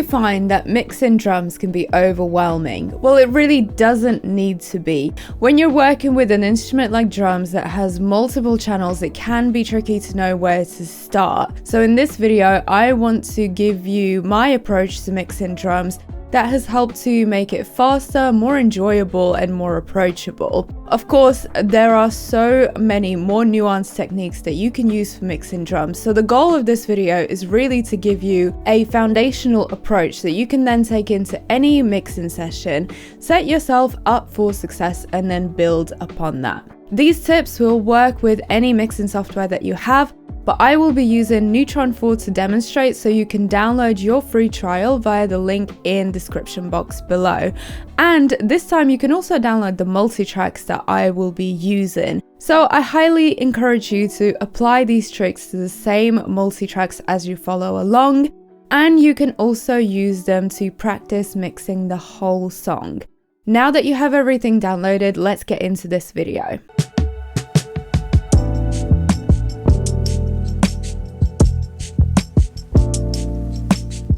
find that mixing drums can be overwhelming? Well, it really doesn't need to be. When you're working with an instrument like drums that has multiple channels, it can be tricky to know where to start. So in this video, I want to give you my approach to mixing drums that has helped to make it faster, more enjoyable, and more approachable. Of course, there are so many more nuanced techniques that you can use for mixing drums, so the goal of this video is really to give you a foundational approach that you can then take into any mixing session, set yourself up for success, and then build upon that. These tips will work with any mixing software that you have, but I will be using Neutron 4 to demonstrate, so you can download your free trial via the link in the description box below. And this time you can also download the multi-tracks that I will be using. So I highly encourage you to apply these tricks to the same multi-tracks as you follow along, and you can also use them to practice mixing the whole song. Now that you have everything downloaded, let's get into this video.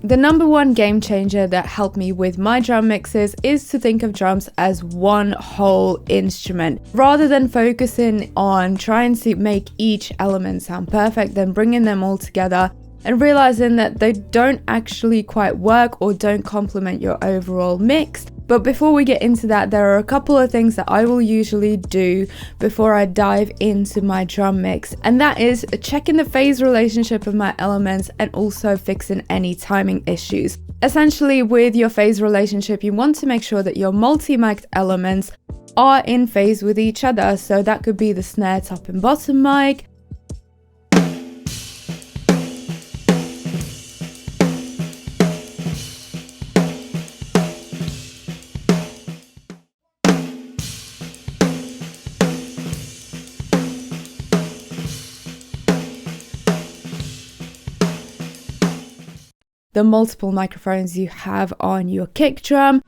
The number one game changer that helped me with my drum mixes is to think of drums as one whole instrument. Rather than focusing on trying to make each element sound perfect, then bringing them all together and realizing that they don't actually quite work or don't complement your overall mix. But before we get into that, there are a couple of things that I will usually do before I dive into my drum mix, and that is checking the phase relationship of my elements and also fixing any timing issues. Essentially, with your phase relationship, you want to make sure that your multi-mic'd elements are in phase with each other. So that could be the snare, top and bottom mic, the multiple microphones you have on your kick drum,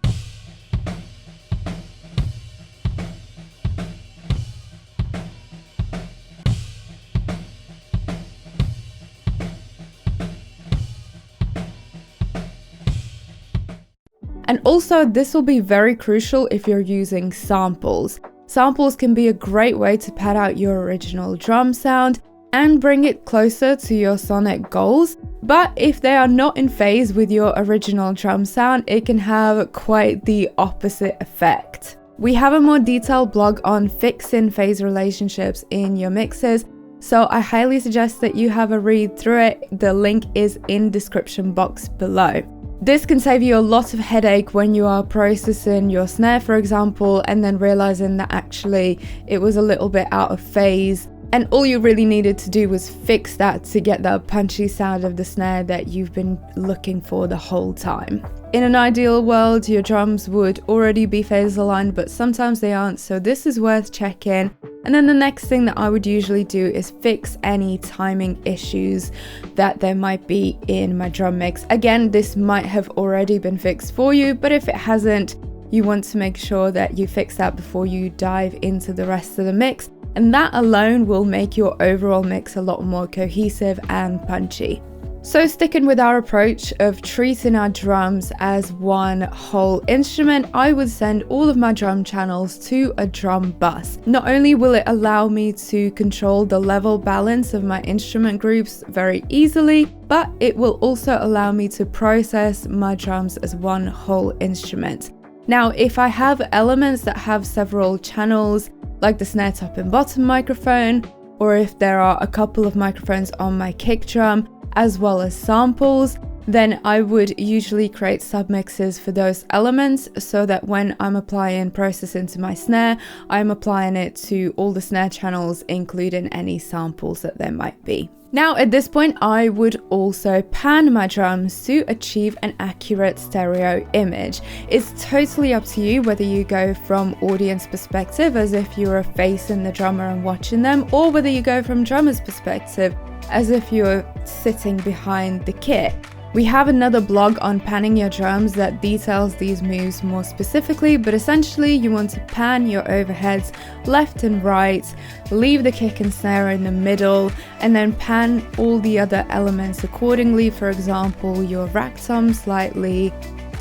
and also this will be very crucial if you're using samples. Samples can be a great way to pad out your original drum sound and bring it closer to your sonic goals. But if they are not in phase with your original drum sound, it can have quite the opposite effect. We have a more detailed blog on fixing phase relationships in your mixes, so I highly suggest that you have a read through it. The link is in the description box below. This can save you a lot of headache when you are processing your snare, for example, and then realizing that actually it was a little bit out of phase. And all you really needed to do was fix that to get the punchy sound of the snare that you've been looking for the whole time. In an ideal world, your drums would already be phase aligned, but sometimes they aren't, so this is worth checking. And then the next thing that I would usually do is fix any timing issues that there might be in my drum mix. Again, this might have already been fixed for you, but if it hasn't, you want to make sure that you fix that before you dive into the rest of the mix. And that alone will make your overall mix a lot more cohesive and punchy. So sticking with our approach of treating our drums as one whole instrument, I would send all of my drum channels to a drum bus. Not only will it allow me to control the level balance of my instrument groups very easily, but it will also allow me to process my drums as one whole instrument. Now, if I have elements that have several channels, like the snare, top and bottom microphone, or if there are a couple of microphones on my kick drum, as well as samples, then I would usually create submixes for those elements so that when I'm applying processing to my snare, I'm applying it to all the snare channels, including any samples that there might be. Now at this point, I would also pan my drums to achieve an accurate stereo image. It's totally up to you whether you go from audience perspective as if you were facing the drummer and watching them, or whether you go from drummer's perspective as if you're sitting behind the kit. We have another blog on panning your drums that details these moves more specifically, but essentially you want to pan your overheads left and right, leave the kick and snare in the middle, and then pan all the other elements accordingly. For example, your rack tom slightly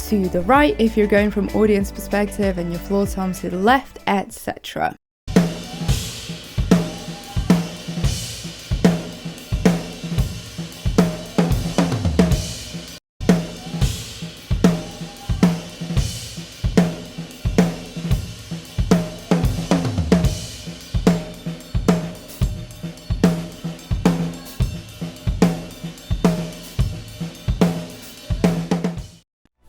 to the right if you're going from audience perspective, and your floor tom to the left, etc.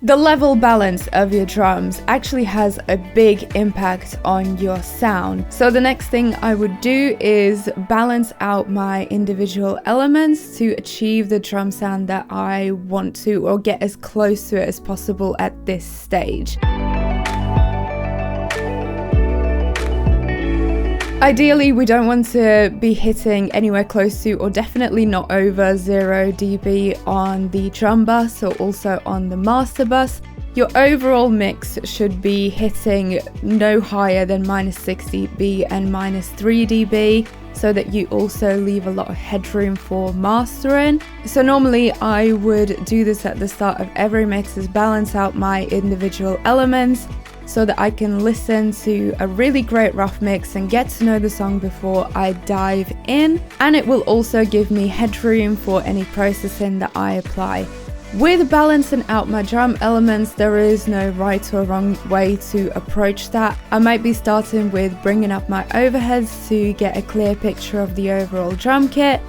The level balance of your drums actually has a big impact on your sound. So the next thing I would do is balance out my individual elements to achieve the drum sound that I want to, or get as close to it as possible at this stage. Ideally, we don't want to be hitting anywhere close to, or definitely not over 0 dB on the drum bus, or also on the master bus. Your overall mix should be hitting no higher than -6 dB and -3 dB, so that you also leave a lot of headroom for mastering. So normally I would do this at the start of every mix, is balance out my individual elements, so that I can listen to a really great rough mix and get to know the song before I dive in. And it will also give me headroom for any processing that I apply. With balancing out my drum elements, there is no right or wrong way to approach that. I might be starting with bringing up my overheads to get a clear picture of the overall drum kit,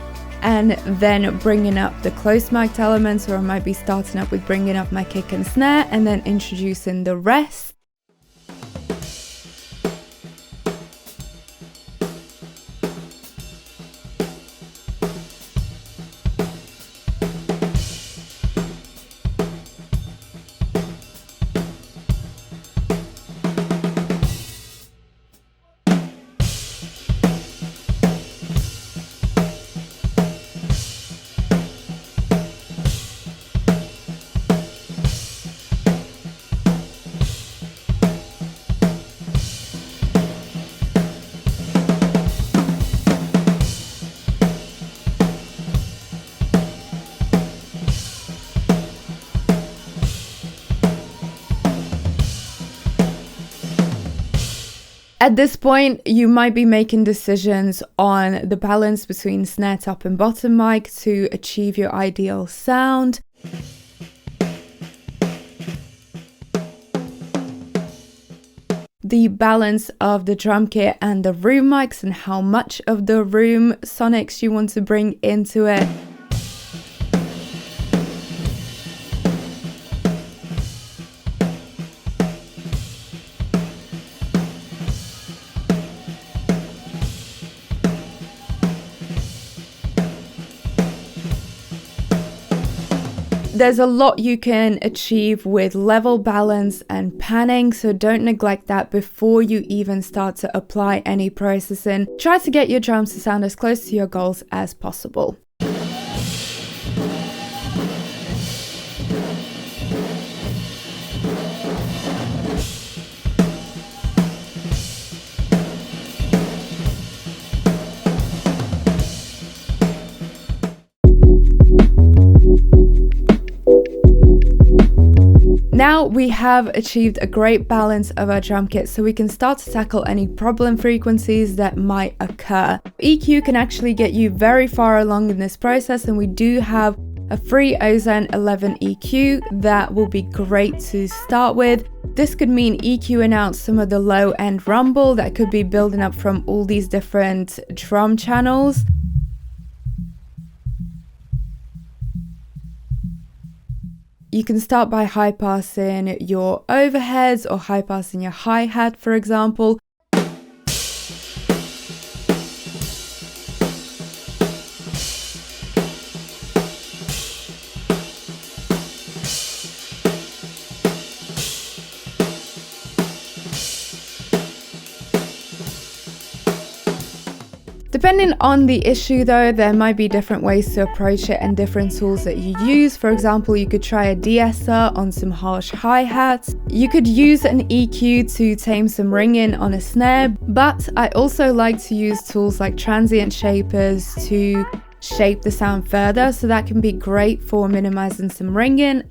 and then bringing up the close mic'd elements, or I might be starting up with bringing up my kick and snare and then introducing the rest. At this point, you might be making decisions on the balance between snare top and bottom mic to achieve your ideal sound. The balance of the drum kit and the room mics, and how much of the room sonics you want to bring into it. There's a lot you can achieve with level balance and panning, so don't neglect that before you even start to apply any processing. Try to get your drums to sound as close to your goals as possible. Now we have achieved a great balance of our drum kit, so we can start to tackle any problem frequencies that might occur. EQ can actually get you very far along in this process, and we do have a free Ozone 11 EQ that will be great to start with. This could mean EQing out some of the low end rumble that could be building up from all these different drum channels. You can start by high passing your overheads or high passing your hi-hat, for example. Depending on the issue though, there might be different ways to approach it and different tools that you use. For example, you could try a de-esser on some harsh hi-hats. You could use an EQ to tame some ringing on a snare, but I also like to use tools like transient shapers to shape the sound further, so that can be great for minimizing some ringing.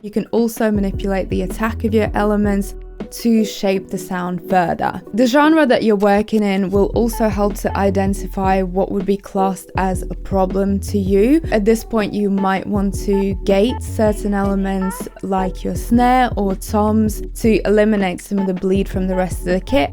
You can also manipulate the attack of your elements to shape the sound further. The genre that you're working in will also help to identify what would be classed as a problem to you. At this point, you might want to gate certain elements like your snare or toms to eliminate some of the bleed from the rest of the kit.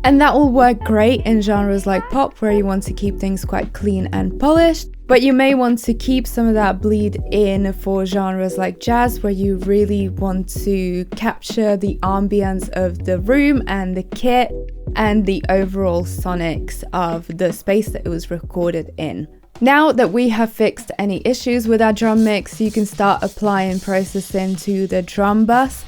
And that will work great in genres like pop, where you want to keep things quite clean and polished, but you may want to keep some of that bleed in for genres like jazz, where you really want to capture the ambience of the room and the kit and the overall sonics of the space that it was recorded in. Now that we have fixed any issues with our drum mix, you can start applying processing to the drum bus.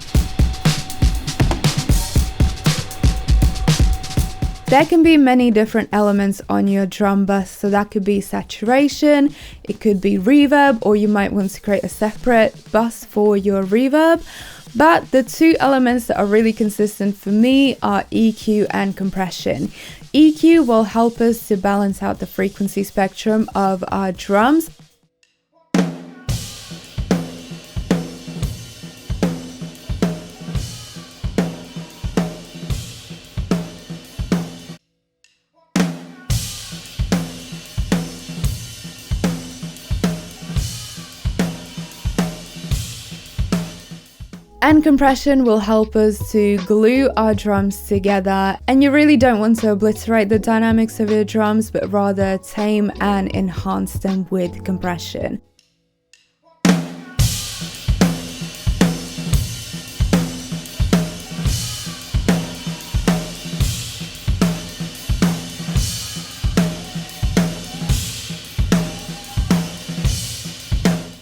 There can be many different elements on your drum bus, so that could be saturation, it could be reverb, or you might want to create a separate bus for your reverb. But the two elements that are really consistent for me are EQ and compression. EQ will help us to balance out the frequency spectrum of our drums. And compression will help us to glue our drums together, and you really don't want to obliterate the dynamics of your drums, but rather tame and enhance them with compression.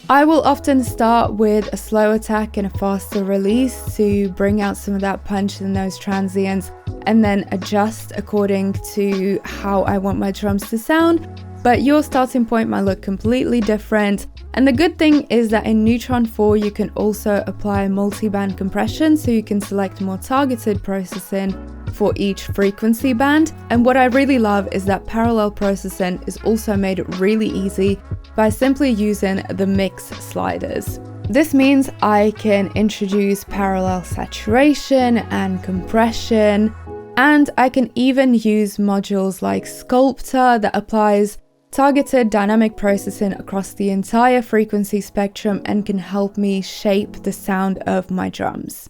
I will often start with a slow attack and a faster release to bring out some of that punch in those transients, and then adjust according to how I want my drums to sound. But your starting point might look completely different. And the good thing is that in Neutron 4 you can also apply multi-band compression, so you can select more targeted processing for each frequency band. And what I really love is that parallel processing is also made really easy by simply using the mix sliders. This means I can introduce parallel saturation and compression, and I can even use modules like Sculptor that applies targeted dynamic processing across the entire frequency spectrum and can help me shape the sound of my drums.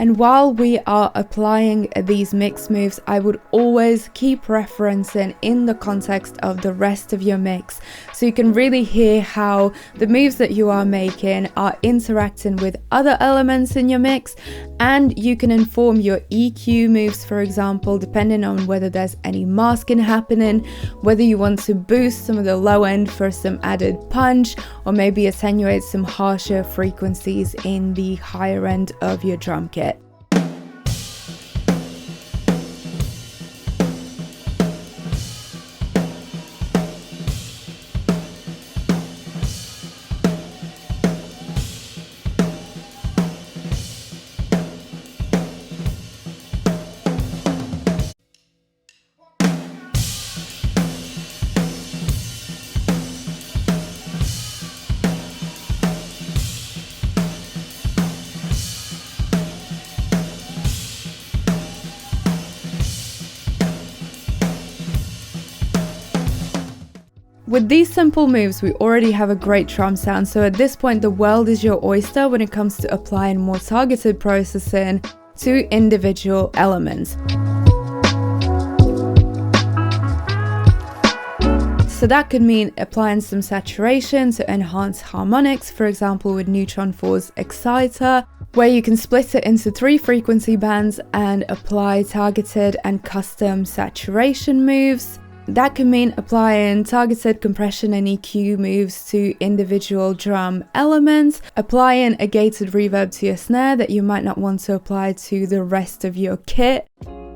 And while we are applying these mix moves, I would always keep referencing in the context of the rest of your mix, so you can really hear how the moves that you are making are interacting with other elements in your mix. And you can inform your EQ moves, for example, depending on whether there's any masking happening, whether you want to boost some of the low end for some added punch, or maybe attenuate some harsher frequencies in the higher end of your drum kit. With these simple moves, we already have a great drum sound, so at this point the world is your oyster when it comes to applying more targeted processing to individual elements. So that could mean applying some saturation to enhance harmonics, for example with Neutron 4's Exciter, where you can split it into 3 frequency bands and apply targeted and custom saturation moves. That can mean applying targeted compression and EQ moves to individual drum elements, applying a gated reverb to your snare that you might not want to apply to the rest of your kit.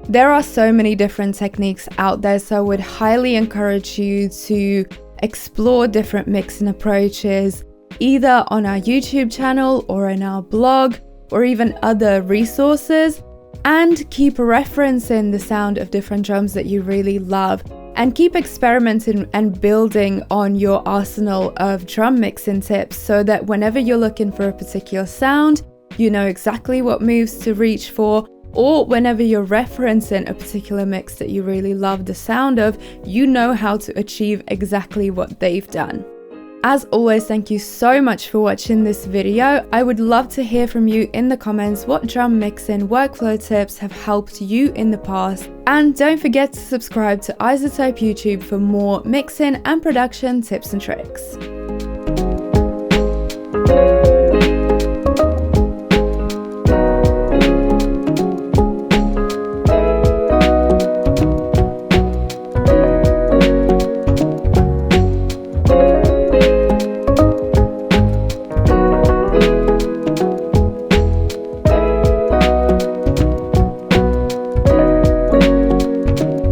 There are so many different techniques out there, so I would highly encourage you to explore different mixing approaches, either on our YouTube channel or in our blog, or even other resources, and keep referencing the sound of different drums that you really love. And keep experimenting and building on your arsenal of drum mixing tips so that whenever you're looking for a particular sound, you know exactly what moves to reach for, or whenever you're referencing a particular mix that you really love the sound of, you know how to achieve exactly what they've done. As always, thank you so much for watching this video. I would love to hear from you in the comments what drum mixing workflow tips have helped you in the past. And don't forget to subscribe to iZotope YouTube for more mixing and production tips and tricks.